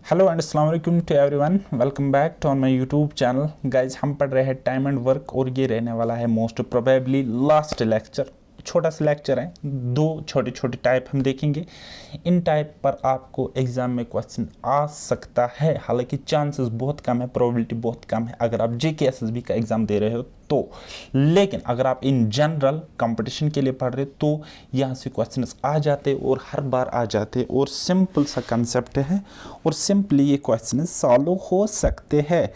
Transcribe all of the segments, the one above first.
Hello and अस्सलाम वालेकुम to everyone, welcome back to on my YouTube channel. Guys, हम पढ़ रहे हैं टाइम एंड वर्क और ये रहने वाला है मोस्ट प्रोबेबली लास्ट लेक्चर। छोटा सा लेक्चर है, दो छोटे छोटे टाइप हम देखेंगे। इन टाइप पर आपको एग्जाम में क्वेश्चन आ सकता है, हालांकि चांसेस बहुत कम है, प्रोबेबिलिटी बहुत कम है अगर आप जेके एसएसबी का एग्जाम दे रहे हो तो। लेकिन अगर आप इन जनरल कंपटीशन के लिए पढ़ रहे हो तो यहाँ से क्वेश्चंस आ जाते और हर बार आ जाते और सिंपल सा कंसेप्ट है और सिंपली ये क्वेश्चन सॉल्व हो सकते हैं।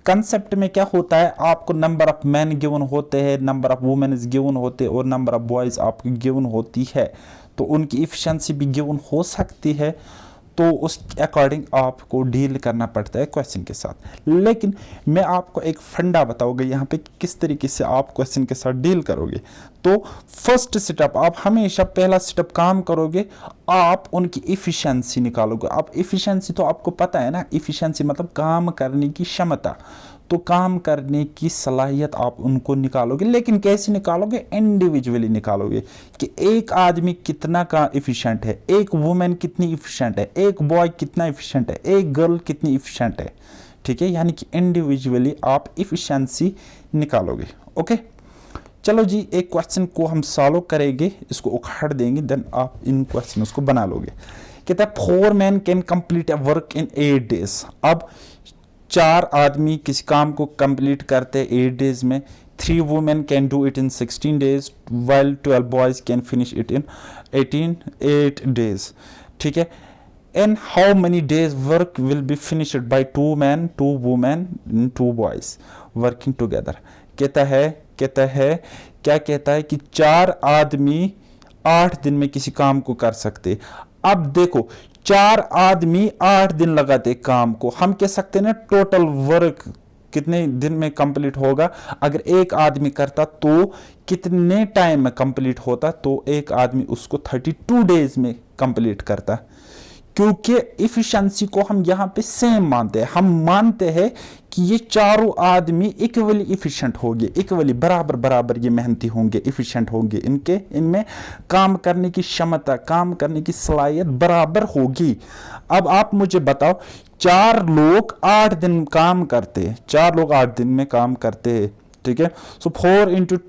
कंसेप्ट में क्या होता है, आपको नंबर ऑफ मैन गिवन होते हैं, नंबर ऑफ वुमेन गिवन होते हैं और नंबर ऑफ बॉयज़ आपकी गिवन होती है, तो उनकी इफिशिएंसी भी गिवन हो सकती है, तो उस अकॉर्डिंग आपको डील करना पड़ता है क्वेश्चन के साथ। लेकिन मैं आपको एक फंडा बताऊंगा यहाँ पे किस तरीके से आप क्वेश्चन के साथ डील करोगे। तो फर्स्ट स्टेप, आप हमेशा पहला स्टेप काम करोगे, आप उनकी इफिशिएंसी निकालोगे। आप इफिशिएंसी तो आपको पता है ना, इफिशिएंसी मतलब काम करने की क्षमता, तो काम करने की सलाहियत आप उनको निकालोगे। लेकिन कैसे निकालोगे, इंडिविजुअली निकालोगे कि एक आदमी कितना का इफिशिएंट है, एक वुमेन कितनी इफिशिएंट है, एक बॉय कितना इफिशिएंट है, एक गर्ल कितनी इफिशिएंट है। ठीक है, यानी कि इंडिविजुअली आप इफिशिएंसी निकालोगे। ओके, चलो जी, एक क्वेश्चन को हम सॉल्व करेंगे, इसको उखाड़ देंगे, देन आप इन क्वेश्चन को बना लोगे। कहता है 4 men can complete a work in 8 days। अब 4 आदमी किसी काम को कंप्लीट करते हैं 8 days में। 3 women can do it in 16 days while 12 boys can finish it in 8 days। ठीक है, in how many days work will be finished by 2 men, 2 women, 2 boys working together। क्या कहता है कि 4 आदमी 8 दिन में किसी काम को कर सकते। अब देखो, 4 आदमी 8 दिन लगाते काम को, हम कह सकते हैं ना टोटल वर्क कितने दिन में कंप्लीट होगा। अगर एक आदमी करता तो कितने टाइम में कंप्लीट होता, तो एक आदमी उसको 32 डेज में कंप्लीट करता। क्योंकि इफिशिएंसी को हम यहाँ पे सेम मानते हैं, हम मानते हैं कि ये चारों आदमी इक्वली इफिशिएंट होंगे, इक्वली बराबर बराबर ये मेहनती होंगे, इफिशिएंट होंगे, इनमें काम करने की क्षमता, काम करने की सलाहियत बराबर होगी। अब आप मुझे बताओ, 4 लोग 8 दिन काम करते हैं, 4 लोग 8 दिन में काम करते हैं। ठीक है, सो 4 into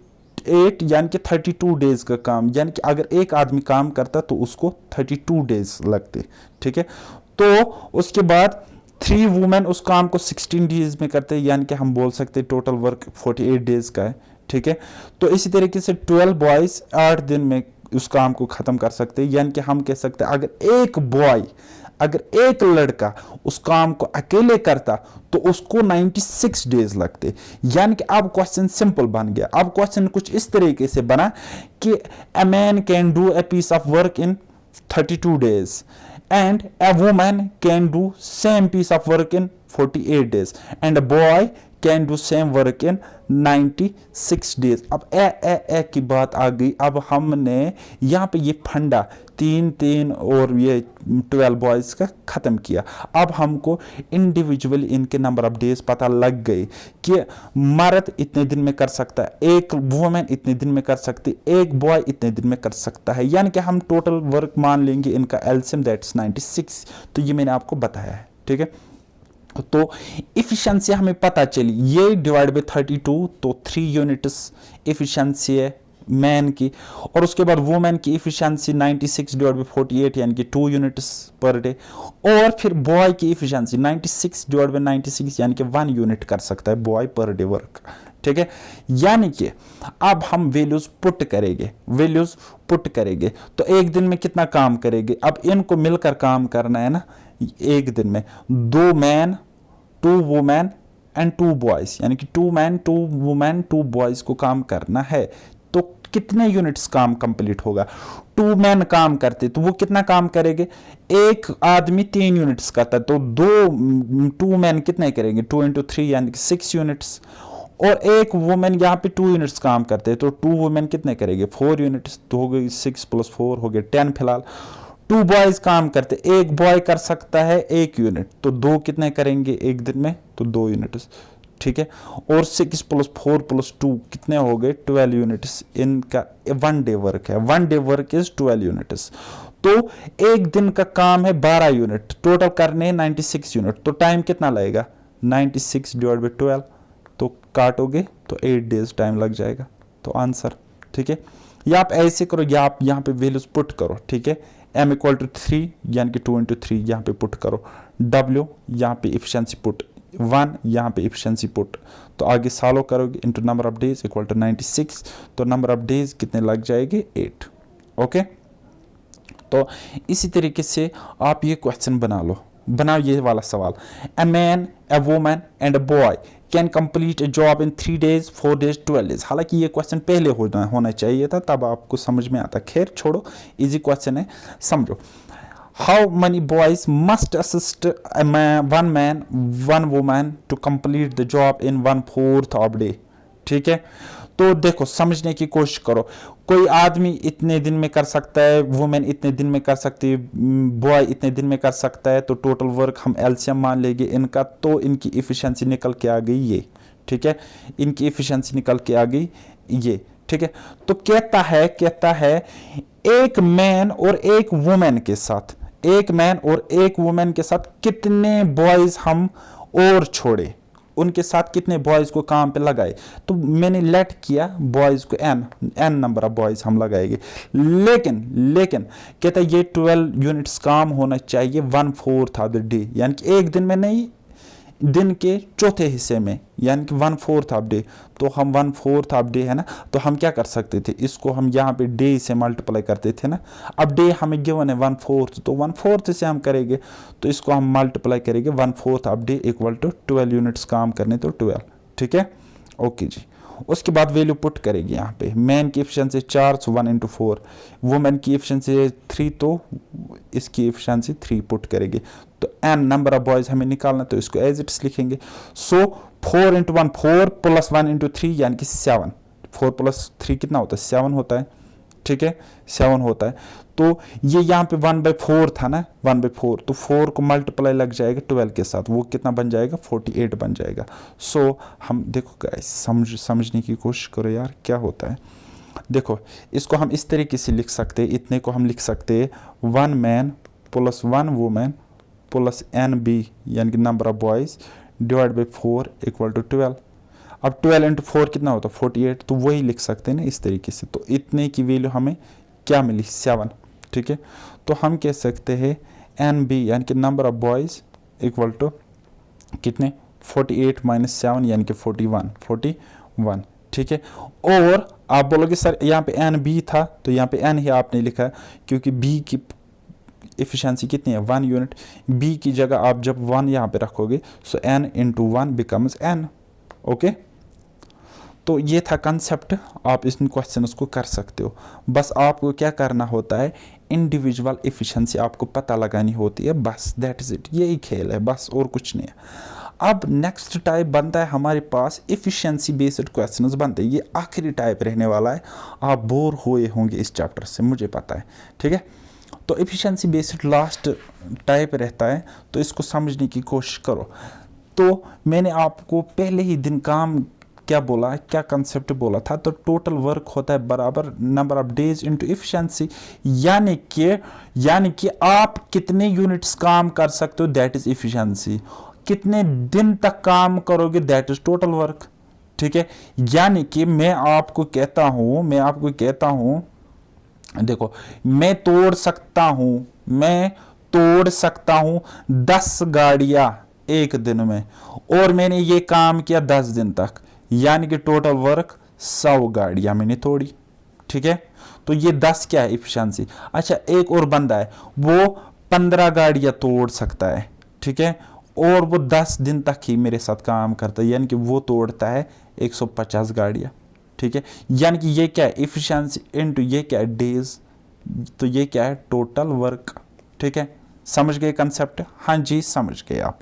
8 यानी कि 32 डेज का काम, यानी कि अगर एक आदमी काम करता तो उसको 32 डेज लगते। ठीक है, तो उसके बाद 3 वुमेन उस काम को 16 डेज में करते हैं, यानी कि हम बोल सकते हैं टोटल वर्क 48 डेज का है। ठीक है, तो इसी तरीके से 12 बॉयज 8 दिन में उस काम को खत्म कर सकते हैं, यानी कि हम कह सकते हैं अगर एक लड़का उस काम को अकेले करता तो उसको 96 डेज लगते। यानी कि अब क्वेश्चन सिंपल बन गया। अब क्वेश्चन कुछ इस तरीके से बना कि a man can do a piece of work in 32 days and a woman can do same piece of work in 48 days and a boy can do same work in 96 days. अब A की बात आ गई। अब हमने यहाँ पे ये फंडा 3 और ये 12 बॉयज का खत्म किया। अब हमको इंडिविजुअली इनके नंबर ऑफ डेज पता लग गए कि मर्द इतने दिन में कर सकता है, एक वुमेन इतने दिन में कर सकती, एक बॉय इतने दिन में कर सकता है, यानी कि हम टोटल वर्क मान लेंगे इनका एलसीएम, दैट्स 96। तो ये मैंने आपको बताया है। ठीक है, तो इफिशिएंसी हमें पता चली, ये डिवाइड बाय 32, तो 3 यूनिट्स इफिशिएंसी है मैन की, और उसके बाद वुमेन की इफिशिएंसी 96 डिवाइड बाय 48 यानी कि 2 यूनिट्स पर डे, और फिर बॉय की इफिशिएंसी 96 डिवाइड बाय 96 यानी कि 1 यूनिट कर सकता है बॉय पर डे वर्क। ठीक है, यानी कि अब हम वैल्यूज पुट करेंगे तो एक दिन में कितना काम करेंगे। अब इनको मिलकर काम करना है ना, एक दिन में 2 मैन 2 वुमेन एंड 2 बॉयज, यानी कि 2 मैन 2 वुमेन 2 बॉयज को काम करना है, तो कितने यूनिट्स काम कंप्लीट होगा। 2 मैन काम करते तो वो कितना काम करेंगे, एक आदमी 3 यूनिट्स करता, तो 2 मैन कितने करेंगे, 2 into 3 यानी कि 6 यूनिट्स, और एक वुमेन यहाँ पे 2 यूनिट्स काम करते हैं, तो 2 वुमेन कितने करेंगे, 4 यूनिट्स, तो हो गई 6 + 4 हो गए 10 फिलहाल। 2 बॉयज काम करते, एक बॉय कर सकता है 1 यूनिट, तो 2 कितने करेंगे एक दिन में, तो 2 यूनिट्स। ठीक है, और 6 + 4 + 2 कितने हो गए 12 यूनिट्स। इनका 1 डे वर्क है, 1 डे वर्क इज 12 यूनिट्स। तो एक दिन का काम है 12 यूनिट, टोटल करने हैं 96 यूनिट, तो टाइम कितना लगेगा 96 डिवाइड बाई 12, तो काटोगे तो 8 डेज टाइम लग जाएगा। तो आंसर, ठीक है। या आप ऐसे करो, या आप यहाँ पे वैल्यूज पुट करो, ठीक है। m इक्वल टू 3 यानी कि 2 × 3 यहाँ पे पुट करो, w यहाँ पे इफिशिएंसी पुट 1, यहाँ पे इफिशिएंसी पुट, तो आगे सॉल्व करोगे into number of days equal to 96, तो नंबर ऑफ डेज कितने लग जाएंगे 8। ओके, तो इसी तरीके से आप ये क्वेश्चन बना लो, बनाओ ये वाला सवाल, a man a woman and a boy can complete a job in 3 days 4 days 12 days। हालांकि ये क्वेश्चन पहले होना चाहिए था, तब आपको समझ में आता। खैर छोड़ो, इजी क्वेश्चन है, समझो। How many boys must assist one man one woman to complete the job in 1/4 of day। ठीक है, तो देखो समझने की कोशिश करो, कोई आदमी इतने दिन में कर सकता है, वुमेन इतने दिन में कर सकती है, बॉय इतने दिन में कर सकता है, तो टोटल वर्क हम एलसीएम मान लेंगे इनका, तो इनकी इफिशिएंसी निकल के आ गई ये, ठीक है, इनकी इफिशिएंसी निकल के आ गई ये, ठीक है। तो कहता है एक मैन और एक वुमेन के साथ, एक मैन और एक वुमेन के साथ कितने बॉयज हम और छोड़े, उनके साथ कितने बॉयज को काम पे लगाए, तो मैंने लेट किया बॉयज को n नंबर ऑफ बॉयज हम लगाएंगे, लेकिन कहता है ये 12 यूनिट्स काम होना चाहिए 1/4 ऑफ द डे, यानी कि एक दिन में नहीं, दिन के चौथे हिस्से में, यानी कि 1/4 ऑफ डे। तो हम 1/4 ऑफ डे है ना, तो हम क्या कर सकते थे, इसको हम यहाँ पे डे से मल्टीप्लाई करते थे ना। अब डे हमें गिवन है 1/4, तो 1/4 से हम करेंगे, तो इसको हम मल्टीप्लाई करेंगे 1/4 of day equal to 12 units काम करने, तो 12, ठीक है। ओके जी, उसके बाद वैल्यू पुट करेगी यहाँ पे, मैन की एफिशिएंसी 4, तो 1 × 4, वुमेन की एफिशिएंसी 3, तो इसकी एफिशिएंसी 3 पुट करेगी, तो n नंबर ऑफ बॉयज हमें निकालना, तो इसको एज इट्स लिखेंगे। सो 4 × 1 4 प्लस 1 × 3 यानी कि 7, 4 + 3 कितना होता है 7 होता है, ठीक है, 7 होता है। तो ये यहाँ पे 1/4 था ना, 1/4, तो 4 को मल्टीप्लाई लग जाएगा 12 के साथ, वो कितना बन जाएगा 48 बन जाएगा। सो हम देखो गाइस, समझने की कोशिश करो यार क्या होता है। देखो इसको हम इस तरीके से लिख सकते हैं, इतने को हम लिख सकते हैं 1 man plus 1 women plus NB यानी कि number of boys divide by 4 equal to 12। अब 12 × 4 कितना होता है 48, तो वही लिख सकते हैं ना इस तरीके से। तो इतने की वैल्यू हमें क्या मिली 7, ठीक है। तो हम कह सकते हैं NB यानी कि number of boys equal to कितने 48 - 7 यानी कि 41, ठीक है। और आप बोलोगे सर यहाँ पे NB था, तो यहाँ पे N ही आपने लिखा, क्योंकि B की एफिशिएंसी कितनी है 1 यूनिट, B की जगह आप जब 1 यहाँ पे रखोगे, सो n × 1 बिकम्स n। ओके, तो ये था कंसेप्ट, आप इस क्वेश्चन को कर सकते हो। बस आपको क्या करना होता है, इंडिविजुअल एफिशिएंसी आपको पता लगानी होती है, बस दैट इज इट, यही खेल है बस, और कुछ नहीं है। अब नेक्स्ट टाइप बनता है हमारे पास एफिशिएंसी बेस्ड क्वेश्चंस बनते हैं, ये आखिरी टाइप रहने वाला है, आप बोर हुए होंगे इस चैप्टर से मुझे पता है, ठीक है। तो एफिशिएंसी बेस्ड लास्ट टाइप रहता है, तो इसको समझने की कोशिश करो। तो मैंने आपको पहले ही दिन काम क्या बोला है, क्या कंसेप्ट बोला था, तो टोटल वर्क होता है बराबर number of days into efficiency, यानी कि आप कितने यूनिट्स काम कर सकते हो दैट इज एफिशिएंसी, कितने दिन तक काम करोगे दैट इज टोटल वर्क, ठीक है। यानी कि मैं आपको कहता हूं देखो मैं तोड़ सकता हूं 10 गाड़ियां एक दिन में, और मैंने ये काम किया 10 दिन तक, यानी कि टोटल वर्क 100 गाड़ियां मैंने तोड़ी, ठीक है। तो ये 10 क्या है एफिशिएंसी। अच्छा, एक और बंदा है वो 15 गाड़ियां तोड़ सकता है, ठीक है, और वो 10 दिन तक ही मेरे साथ काम करता है, यानी कि वो तोड़ता है 150 गाड़ियां, ठीक है। यानी कि ये क्या है एफिशिएंसी इनटू ये क्या है डेज, तो ये क्या है टोटल वर्क, ठीक है। समझ गए कंसेप्ट? हाँ जी समझ गए आप।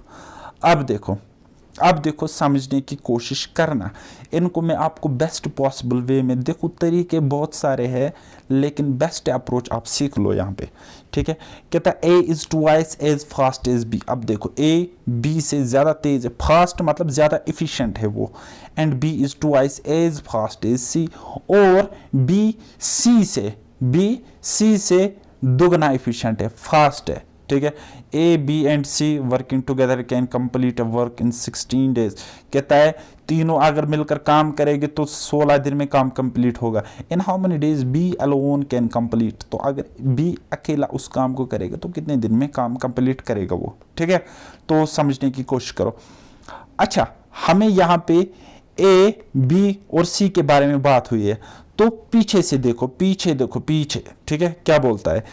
अब देखो समझने की कोशिश करना, इनको मैं आपको बेस्ट पॉसिबल वे में, देखो तरीके बहुत सारे हैं, लेकिन बेस्ट अप्रोच आप सीख लो यहाँ पे, ठीक है। कहता है A is twice as fast as B। अब देखो A B से ज़्यादा तेज है, फास्ट मतलब ज़्यादा इफिशिएंट है वो, and B is twice as fast as C, और B C से दुगना एफिशिएंट है, फास्ट है, ठीक है। A B and C working together can complete a work in 16 days. कहता है तीनों अगर मिलकर काम करेंगे तो 16 दिन में काम कंप्लीट होगा। In how many days B alone can complete, तो अगर बी अकेला उस काम को करेगा तो कितने दिन में काम कंप्लीट करेगा वो, ठीक है। तो समझने की कोशिश करो। अच्छा, हमें यहाँ पे ए बी और सी के बारे में बात हुई है, तो पीछे से देखो, पीछे देखो, पीछे, ठीक है। क्या बोलता है,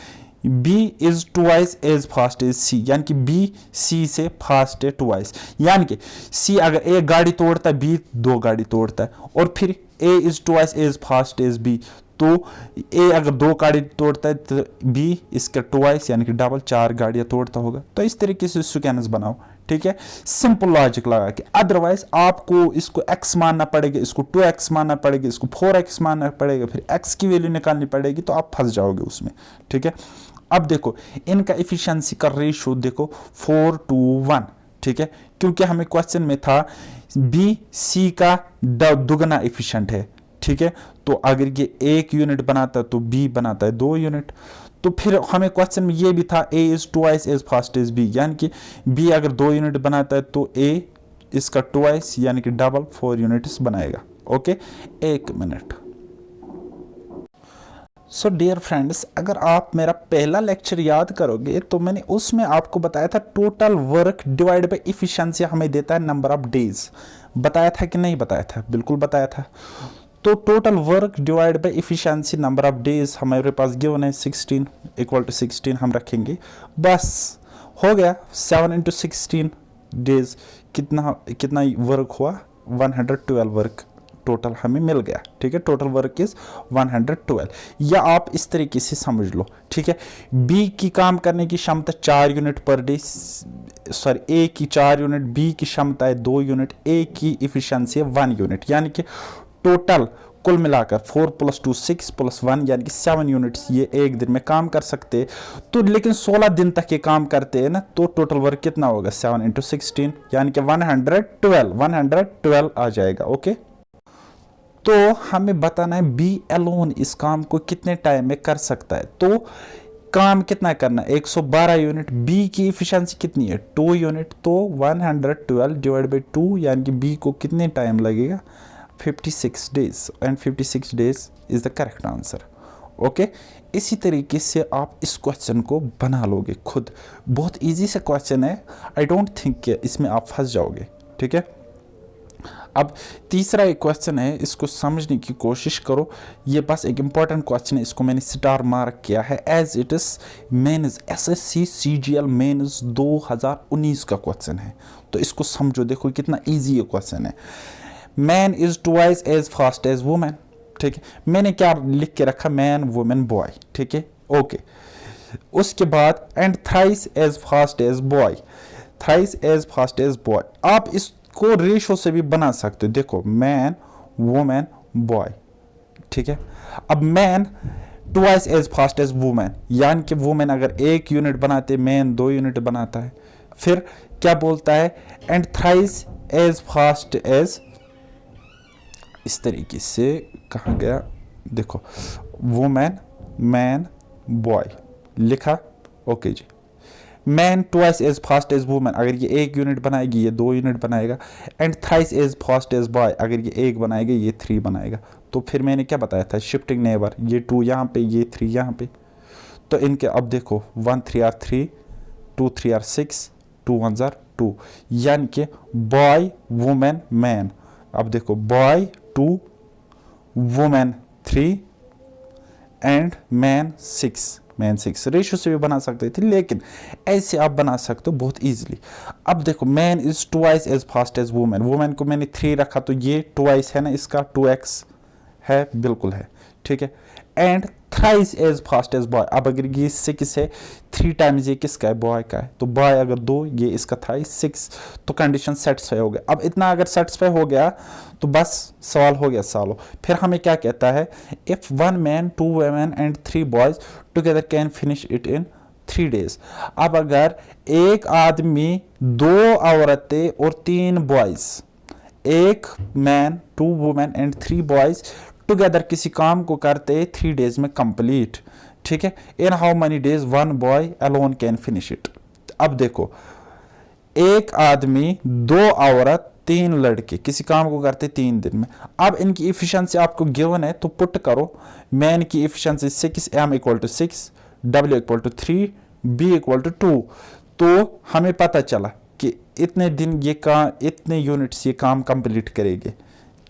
B is twice as fast as C, यानी कि B C से फास्ट है ट्वाइस, यानी कि C अगर एक गाड़ी तोड़ता है B 2 गाड़ी तोड़ता है, और फिर A is twice as fast as B, तो A अगर 2 गाड़ी तोड़ता है तो B इसका ट्वाइस यानी कि डबल 4 गाड़ियां तोड़ता होगा। तो इस तरीके से स्क्वेनेस बनाओ, ठीक है, सिंपल लॉजिक लगा के। अदरवाइज आपको इसको x मानना पड़ेगा, इसको 2x मानना पड़ेगा, इसको 4x मानना पड़ेगा, फिर x की वैल्यू निकालनी पड़ेगी, तो आप फंस जाओगे उसमें, ठीक है। अब देखो इनका एफिशिएंसी का रेशियो देखो 4:1, ठीक है, क्योंकि हमें क्वेश्चन में था बी सी का दुगना एफिशिएंट है, ठीक है। तो अगर ये 1 यूनिट बनाता है तो बी बनाता है 2 यूनिट। तो फिर हमें क्वेश्चन में ये भी था A is twice as fast as B, यानी कि बी अगर 2 यूनिट बनाता है तो ए इसका ट्वाइस यानी कि डबल 4 यूनिट्स बनाएगा। Okay, 1 minute. So dear friends, अगर आप मेरा पहला लेक्चर याद करोगे तो मैंने उसमें आपको बताया था total work divide by efficiency हमें देता है नंबर ऑफ डेज। बताया था कि नहीं बताया था? बिल्कुल बताया था। तो total work divide by efficiency number of days हमारे पास गिवन है 16 इक्वल टू 16 हम रखेंगे, बस हो गया। 7 × 16 डेज कितना वर्क हुआ? 112 वर्क टोटल हमें मिल गया, ठीक है। टोटल वर्क इज 112, या आप इस तरीके से समझ लो, ठीक है। बी की काम करने की क्षमता 4 यूनिट पर डे, सॉरी ए की 4 यूनिट, बी की क्षमता है 2 यूनिट, ए की इफिशिएंसी है 1 यूनिट, यानी कि टोटल कुल मिलाकर 4 + 2 6 + 1 यानी कि 7 यूनिट्स ये एक दिन में काम कर सकते हैं। तो लेकिन 16 दिन तक ये काम करते हैं ना, तो टोटल वर्क कितना होगा? 7 × 16 यानी कि 112 आ जाएगा। ओके, तो हमें बताना है बी अलोन इस काम को कितने टाइम में कर सकता है। तो काम कितना करना है? 112 यूनिट। बी की इफिशिएंसी कितनी है? 2 यूनिट। तो 112 डिवाइड बाई 2 यानी कि बी को कितने टाइम लगेगा? 56 days, and 56 days is the correct answer. Okay, इसी तरीके से आप इस क्वेश्चन को बना लोगे खुद। बहुत इजी सा क्वेश्चन है, आई डोंट थिंक कि इसमें आप फंस जाओगे, ठीक है। अब तीसरा एक क्वेश्चन है, इसको समझने की कोशिश करो। ये बस एक इंपॉर्टेंट क्वेश्चन है, इसको मैंने स्टार मार्क किया है as it is mains SSC CGL mains 2019 का क्वेश्चन है। तो इसको समझो, देखो कितना इजी ये क्वेश्चन है। Man is twice as fast as women, ठीक है। मैंने क्या लिख के रखा? मैन वुमेन बॉय, ठीक है। ओके, उसके बाद and thrice as fast as boy, thrice as fast as boy. आप इसको रेशो से भी बना सकते हो। देखो मैन वुमेन बॉय, ठीक है। अब man twice as fast as women, यानी कि वुमेन अगर 1 यूनिट बनाते, मैन 2 यूनिट बनाता है। फिर क्या बोलता है? And thrice as fast as, इस तरीके से कहा गया, देखो वुमेन मैन बॉय लिखा। ओके जी, man twice as fast as woman, अगर ये 1 यूनिट बनाएगी ये 2 यूनिट बनाएगा। And thrice as fast as boy, अगर ये 1 बनाएगा ये 3 बनाएगा। तो फिर मैंने क्या बताया था? शिफ्टिंग नेबर, ये 2 यहाँ पे, ये 3 यहाँ पे। तो इनके अब देखो 1 3 आर 3, 2 3 आर 6, 2 1 आर 2, यानी कि बॉय वुमेन मैन। अब देखो boy 2 women 3 and man 6, man 6। Ratio से भी बना सकते थे, लेकिन ऐसे आप बना सकते हो बहुत इजीली। अब देखो man is twice as fast as women, women को मैंने 3 रखा तो ये ट्वाइस है ना, इसका 2x है, बिल्कुल है, ठीक है। And thrice as fast as boy, अब अगर ये 6 है, 3 टाइम्स ये किसका है? बॉय का है। तो बॉय अगर 2, ये इसका थ्राइस 6, तो कंडीशन सेटिस्फाई हो गया। अब इतना अगर सेटिस्फाई हो गया तो बस सवाल हो गया सॉल्व। फिर हमें क्या कहता है? If 1 man 2 women and 3 boys together can finish it in 3 days. अब अगर एक आदमी, 2 औरतें और 3 boys, 1 man 2 women and 3 boys together किसी काम को करते 3 डेज में कंप्लीट, ठीक है। इन how many days one boy alone can finish it. अब देखो, एक आदमी, दो औरत, तीन लड़के किसी काम को करते 3 दिन में। अब इनकी इफिशिएंसी आपको गिवन है तो पुट करो। मैन की efficiency 6, m equal to 6, w equal to 3, b equal to 2। तो हमें पता चला कि इतने दिन ये काम, इतने यूनिट्स ये काम कंप्लीट करेंगे।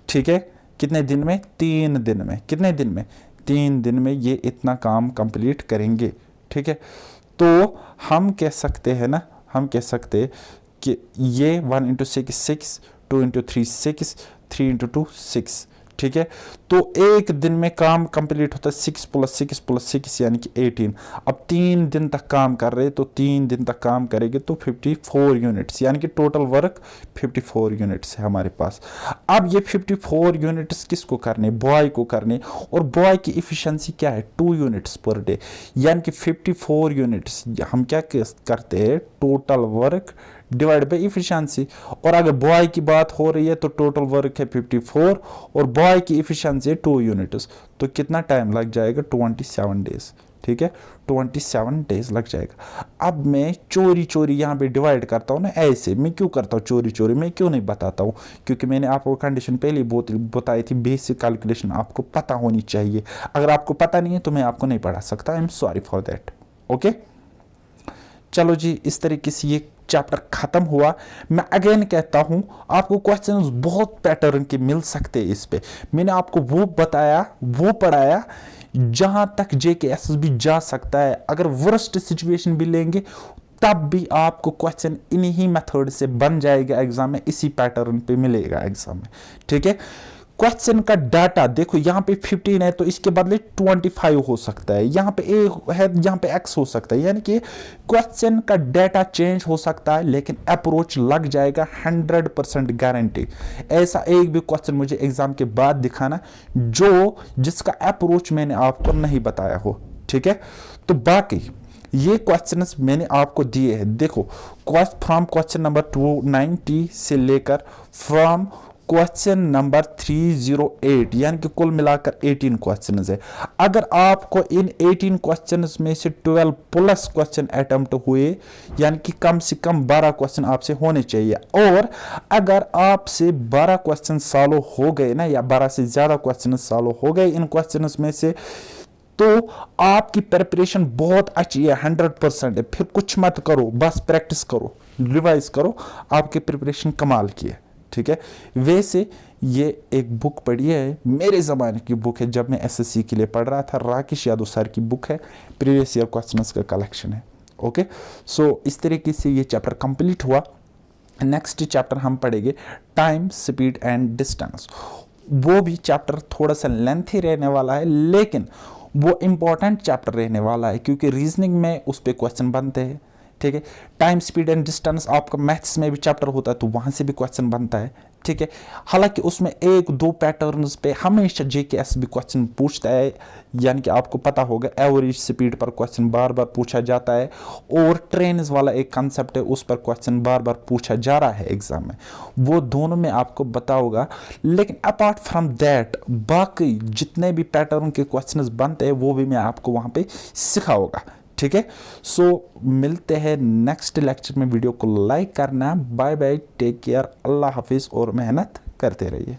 ठीक है, कितने दिन में? 3 दिन में। कितने दिन में? 3 दिन में ये इतना काम कंप्लीट करेंगे। ठीक है, तो हम कह सकते हैं ना, हम कह सकते कि ये 1 इंटू 6 6, 2 इंटू 3 6, 3 इंटू 2 6। ठीक है, तो एक दिन में काम कंप्लीट होता है 6 + 6 + 6 यानी कि 18। अब 3 दिन तक काम कर रहे, तो 3 दिन तक काम करेंगे तो 54 यूनिट्स, यानी कि टोटल वर्क 54 यूनिट्स है हमारे पास। अब ये 54 यूनिट्स किसको करने? बॉय को करने। और बॉय की इफिशिएंसी क्या है? 2 यूनिट्स पर डे, यानी कि 54 यूनिट्स हम क्या करते हैं? Total work divide by efficiency. और अगर बॉय की बात हो रही है तो टोटल वर्क है 54 और बॉय की इफिशिएंसी है 2 यूनिट्स। तो कितना टाइम लग जाएगा? 27 डेज। ठीक है, 27 डेज लग जाएगा। अब मैं चोरी चोरी यहाँ पे डिवाइड करता हूँ ना, ऐसे मैं क्यों करता हूँ चोरी चोरी? मैं क्यों नहीं बताता हूँ? क्योंकि मैंने आपको कंडीशन पहले बहुत बताई थी, बेसिक कैलकुलेशन आपको पता होनी चाहिए। अगर आपको पता नहीं है तो मैं आपको नहीं पढ़ा सकता। I am sorry for that. Okay, चलो जी, इस तरीके से ये चैप्टर खत्म हुआ। मैं अगेन कहता हूं, आपको क्वेश्चंस बहुत पैटर्न के मिल सकते हैं इस पे। मैंने आपको वो बताया, वो पढ़ाया जहां तक JK SSB जा सकता है। अगर वर्स्ट सिचुएशन भी लेंगे तब भी आपको क्वेश्चन इन्हीं मेथड से बन जाएगा एग्जाम में, इसी पैटर्न पे मिलेगा एग्जाम में। ठीक है, क्वेश्चन का डाटा देखो, यहाँ पे 15 है तो इसके बदले 25 हो सकता है, यहाँ पे a है, यहाँ पे x हो सकता है, यानी कि क्वेश्चन का डाटा चेंज हो सकता है लेकिन अप्रोच लग जाएगा 100% गारंटी। ऐसा एक भी क्वेश्चन मुझे एग्जाम के बाद दिखाना जिसका अप्रोच मैंने आपको नहीं बताया हो। ठीक है, तो बाकी ये क्वेश्चंस मैंने आपको दिए हैं। देखो, फ्रॉम क्वेश्चन नंबर 290 से लेकर फ्रॉम क्वेश्चन नंबर 308, यानी कि कुल मिलाकर 18 क्वेश्चंस है। अगर आपको इन 18 क्वेश्चंस में से 12 प्लस क्वेश्चन अटेम्प्ट हुए, यानी कि कम से कम 12 क्वेश्चन आपसे होने चाहिए। और अगर आपसे 12 क्वेश्चन सॉल्व हो गए ना, या 12 से ज्यादा क्वेश्चन सॉल्व हो गए इन क्वेश्चंस में से, तो आपकी प्रिपरेशन बहुत अच्छी है, 100% है। फिर कुछ मत करो, बस प्रैक्टिस करो, रिवाइज करो, आपकी प्रिपरेशन कमाल की है। ठीक है, वैसे ये एक बुक पढ़ी है, मेरे ज़माने की बुक है, जब मैं SSC के लिए पढ़ रहा था, राकेश यादव सर की बुक है, प्रीवियस ईयर क्वेश्चंस का कलेक्शन है। ओके, सो इस तरीके से ये चैप्टर कंप्लीट हुआ। नेक्स्ट चैप्टर हम पढ़ेंगे टाइम, स्पीड एंड डिस्टेंस। वो भी चैप्टर थोड़ा सा लेंथी रहने वाला है, लेकिन वो इंपॉर्टेंट चैप्टर रहने वाला है, क्योंकि रीजनिंग में उस पर क्वेश्चन बनते हैं। ठीक है, टाइम, स्पीड एंड डिस्टेंस आपका मैथ्स में भी चैप्टर होता है, तो वहां से भी क्वेश्चन बनता है। ठीक है, हालांकि उसमें 1-2 पैटर्न्स पे हमेशा JK SSB क्वेश्चन पूछता है, यानी कि आपको पता होगा एवरेज स्पीड पर क्वेश्चन बार बार पूछा जाता है, और ट्रेन वाला एक कंसेप्ट है, उस पर क्वेश्चन बार बार पूछा जा रहा है एग्जाम में, वो दोनों में आपको बताऊंगा। लेकिन अपार्ट फ्रॉम दैट बाकी जितने भी पैटर्न के क्वेश्चन बनते हैं वो भी मैं आपको वहां पे सिखाऊंगा। ठीक है, सो मिलते हैं नेक्स्ट लेक्चर में। वीडियो को लाइक करना। बाय बाय, टेक केयर, अल्लाह हाफिज और मेहनत करते रहिए।